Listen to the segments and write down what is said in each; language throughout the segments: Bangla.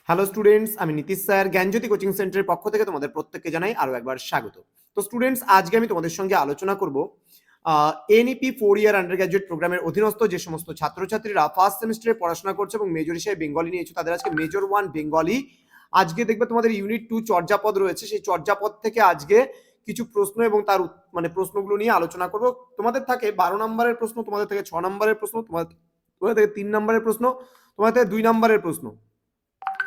হ্যালো স্টুডেন্টস, আমি নীতিশ স্যার জ্ঞানজ্যোতি কোচিং সেন্টারের পক্ষ থেকে তোমাদের প্রত্যেককে জানাই আরো একবার স্বাগত। তো স্টুডেন্টস, আজকে আমি তোমাদের সঙ্গে আলোচনা করব এনইপি 4 ইয়ার আন্ডার গ্র্যাজুয়েট প্রোগ্রামের অধীনস্থ যে সমস্ত ছাত্রছাত্রীরা ফার্স্ট সেমিস্টারে পড়াশোনা করছে এবং মেজর হিসেবে বেঙ্গলি নিয়েছে, তাদের আজকে মেজর 1 বেঙ্গলি। আজকে দেখবে তোমাদের ইউনিট 2 চর্যাপদ রয়েছে, সেই চর্যাপদ থেকে আজকে কিছু প্রশ্ন এবং তার প্রশ্নগুলো নিয়ে আলোচনা করব। তোমাদের থাকে 12 নম্বরের প্রশ্ন, তোমাদের থেকে 6 নম্বরের প্রশ্ন, তোমাদের থেকে 3 নম্বরের প্রশ্ন, তোমাদের থেকে 2 নম্বরের প্রশ্ন।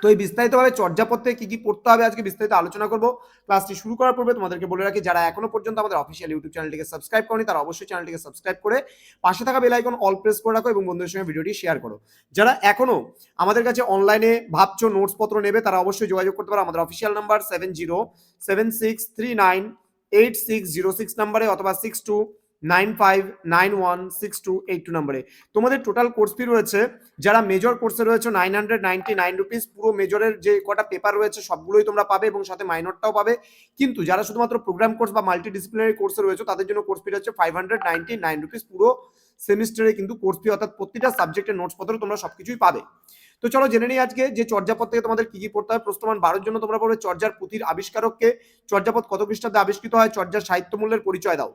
তো এই বিস্তারিতভাবে চর্যাপদ থেকে কি কি পড়তে হবে আজকে বিস্তারিত আলোচনা করব। ক্লাসটি শুরু করার পূর্বে তোমাদেরকে বলে রাখি, যারা এখনো পর্যন্ত আমাদের অফিসিয়াল ইউটিউব চ্যানেলটিকে সাবস্ক্রাইব করনি তারা অবশ্যই চ্যানেলটিকে সাবস্ক্রাইব করে পাশে থাকা বেল আইকন অল প্রেস করে রাখো এবং বন্ধুদের সঙ্গে ভিডিওটি শেয়ার করো। যারা এখনো আমাদের কাছে অনলাইনে ভাবছো নোটস পত্র নেবে তারা অবশ্যই যোগাযোগ করতে পারো আমাদের অফিসিয়াল নাম্বার 7076398606 নাম্বারে অথবা 6295916282 নাম্বারে। তোমাদের টোটাল কোর্স ফি রয়েছে, যারা মেজর কোর্সে রয়েছে 999 রুপিস। পুরো মেজরের যে কটা পেপার রয়েছে সবগুলোই তোমরা পাবে এবং সাথে মাইনরটাও পাবে। কিন্তু যারা শুধুমাত্র প্রোগ্রাম কোর্স বা মাল্টি ডিসিপ্লিনারি কোর্সে রয়েছে তাদের জন্য কোর্স ফি হচ্ছে 599 রুপিস। পুরো সেমিস্টারে কিন্তু কোর্স ফি অর্থাৎ প্রতিটা সাবজেক্টের নোটস পত্র তোমরা সবকিছুই পাবে। তো চলো জেনে নিই আজকে যে চর্যাপদ থেকে তোমাদের কি কি পড়তে হয়। প্রশ্নমান 12 জন্য তোমরা পড়বে চর্যার পুঁথির আবিষ্কারককে, চর্যাপদ কত খ্রিস্টাব্দে আবিষ্কৃত হয়, চর্যার সাহিত্য মূল্যের পরিচয় দাও।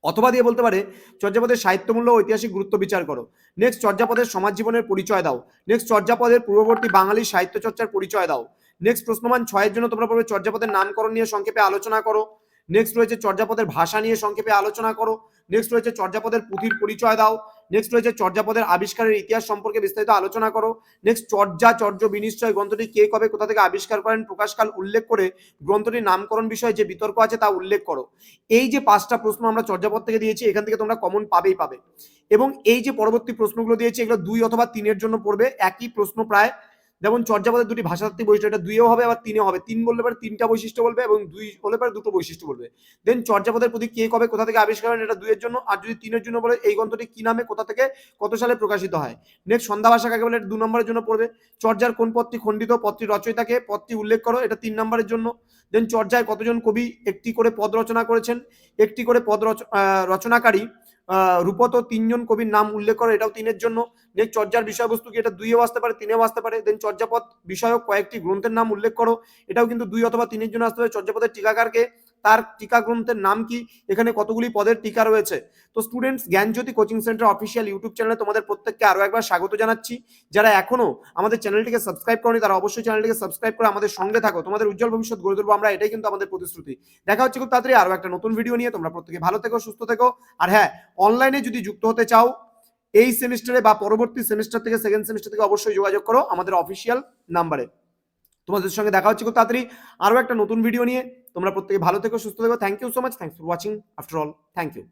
অথবা দিয়ে বলতে পারে চর্যাপদের সাহিত্যমূল্য ঐতিহাসিক গুরুত্ব বিচার করো। নেক্সট চর্যাপদের সমাজ জীবনের পরিচয় দাও। নেক্সট চর্যাপদের পূর্ববর্তী বাঙালি সাহিত্য চর্চার পরিচয় দাও। নেক্সট প্রশ্নমান 6 জন্য তোমরা পড়বে চর্যাপদের নামকরণ নিয়ে সংক্ষেপে আলোচনা করো। নেক্সট রয়েছে চর্যাপদের ভাষা নিয়ে সংক্ষেপে আলোচনা করো। নেক্সট রয়েছে চর্যাপদের পুঁথির পরিচয় দাও। নেক্সট রয়েছে চর্যাপদের আবিষ্কারের ইতিহাস সম্পর্কে বিস্তারিত আলোচনা করো। নেক্সট চর্য বিনিশ্চয় গ্রন্থটি কে কবে কোথা থেকে আবিষ্কার করেন প্রকাশকাল উল্লেখ করে গ্রন্থটির নামকরণ বিষয়ে যে বিতর্ক আছে তা উল্লেখ করো। এই যে 5টা প্রশ্ন আমরা চর্যাপদ থেকে দিয়েছি, এখান থেকে তোমরা কমন পাবেই পাবে। এবং এই যে পরবর্তী প্রশ্নগুলো দিয়েছি এগুলো 2 অথবা 3 জন্য পড়বে। একই প্রশ্ন প্রায়, যেমন চর্যাপদের দুটি ভাষাতাত্ত্বিক বৈশিষ্ট্য, এটা 2 হবে আবার 3 হবে। 3 বললে পরে 3টা বৈশিষ্ট্য বলবে এবং 2 হলে পরে 2টো বৈশিষ্ট্য বলবে। দেন চর্যাপদের প্রতি কে কবে কোথা থেকে আবিষ্কার করেন, এটা 2 এর জন্য। আর যদি 3 জন্য বলে এই গ্রন্থটি কি নামে কোথা থেকে কত সালে প্রকাশিত হয়। নেক্সট সন্ধ্যা ভাষা কাকে বলে, এটা 2 নম্বরের জন্য পড়বে। চর্যার কোন পদটি খণ্ডিত, পদটি রচয়িতাকে, পদটি উল্লেখ করো, এটা 3 নম্বরের জন্য। দেন চর্যায় কতজন কবি একটি করে পদ রচনা করেছেন, একটি করে পদ রচনাকারী রূপত 3 জন কবির নাম উল্লেখ করো, এটাও 3 এর জন্য। নেক্সট চর্যার বিষয়বস্তু কি, এটা 2 আসতে পারে 3 আসতে পারে। দেন চর্যাপদ বিষয়ক কয়েকটি গ্রন্থের নাম উল্লেখ করো, এটাও কিন্তু 2 অথবা 3 জন্য আসতে পারে। চর্যাপদের টিকাকারকে, তার টিকা গ্রন্থের নাম কি, এখানে কতগুলি পদের টিকা রয়েছে। তো স্টুডেন্টস, জ্ঞানজ্যোতি কোচিং সেন্টার অফিসিয়াল ইউটিউব চ্যানেলে তোমাদের প্রত্যেককে আরো একবার স্বাগত জানাচ্ছি। যারা এখনো আমাদের চ্যানেলটিকে সাবস্ক্রাইব করনি তারা অবশ্যই চ্যানেলটিকে সাবস্ক্রাইব করে আমাদের সঙ্গে থাকো। তোমাদের উজ্জ্বল ভবিষ্যৎ গড়ে তুলবো আমরা, এটাই কিন্তু আমাদের প্রতিশ্রুতি। দেখা হচ্ছে খুব তাড়াতাড়ি আরো একটা নতুন ভিডিও নিয়ে। তোমরা প্রত্যেকে ভালো থেকো, সুস্থ থেকো। আর হ্যাঁ, অনলাইনে যদি যুক্ত হতে চাও এই সেমিস্টারে বা পরবর্তী সেমিস্টার থেকে সেকেন্ড সেমিস্টার থেকে অবশ্যই যোগাযোগ করো আমাদের অফিসিয়াল নাম্বারে। তোমাদের সঙ্গে দেখা হচ্ছে খুব তাড়াতাড়ি আরো একটা নতুন ভিডিও নিয়ে। তোমরা প্রত্যেকে ভালো থেকো, সুস্থ থেকো। Thank you so much. Thanks for watching. After all, thank you.